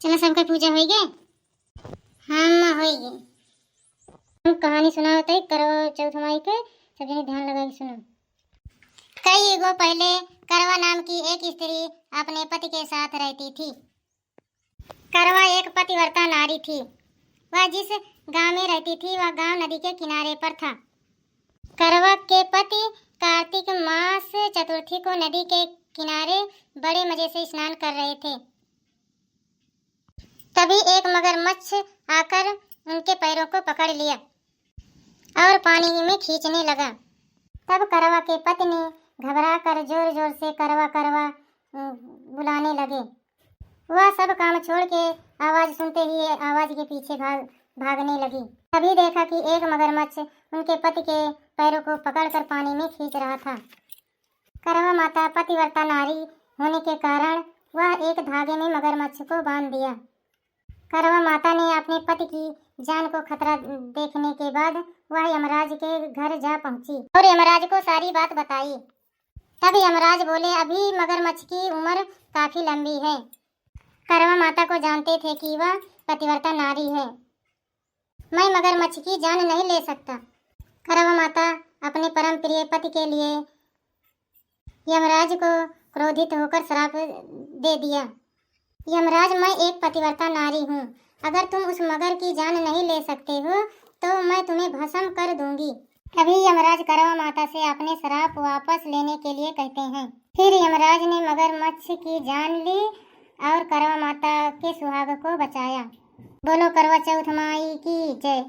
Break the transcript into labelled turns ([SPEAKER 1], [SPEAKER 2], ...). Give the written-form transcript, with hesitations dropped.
[SPEAKER 1] चलो सबका पूजा हो गए। हाँ माँ हो गई। हम कहानी सुना होता है करवा चौथ माई के, सब जने ध्यान लगा के सुनो। कई युगों पहले करवा नाम की एक स्त्री अपने पति के साथ रहती थी। करवा एक पतिव्रता नारी थी। वह जिस गांव में रहती थी वह गांव नदी के किनारे पर था। करवा के पति कार्तिक मास चतुर्थी को नदी के किनारे बड़े मजे से स्नान कर रहे थे। तभी एक मगरमच्छ आकर उनके पैरों को पकड़ लिया और पानी में खींचने लगा। तब करवा के पति ने घबरा कर जोर जोर से करवा करवा बुलाने लगे। वह सब काम छोड़ के आवाज सुनते ही आवाज के पीछे भागने लगी। तभी देखा कि एक मगरमच्छ उनके पति के पैरों को पकड़कर पानी में खींच रहा था। करवा माता पतिव्रता नारी होने के कारण वह एक धागे में मगरमच्छ को बांध दिया। करवा माता ने अपने पति की जान को खतरा देखने के बाद वह यमराज के घर जा पहुंची और यमराज को सारी बात बताई। तब यमराज बोले, अभी मगरमच्छ की उम्र काफी लंबी है। करवा माता को जानते थे कि वह पतिव्रता नारी है। मैं मगरमच्छ की जान नहीं ले सकता। करवा माता अपने परम प्रिय पति के लिए यमराज को क्रोधित होकर श्राप दे दिया। यमराज, मैं एक पतिव्रता नारी हूँ। अगर तुम उस मगर की जान नहीं ले सकते हो तो मैं तुम्हें भस्म कर दूंगी। तभी यमराज करवा माता से अपने श्राप वापस लेने के लिए कहते हैं। फिर यमराज ने मगरमच्छ की जान ली और करवा माता के सुहाग को बचाया। बोलो करवा चौथ माई की जय।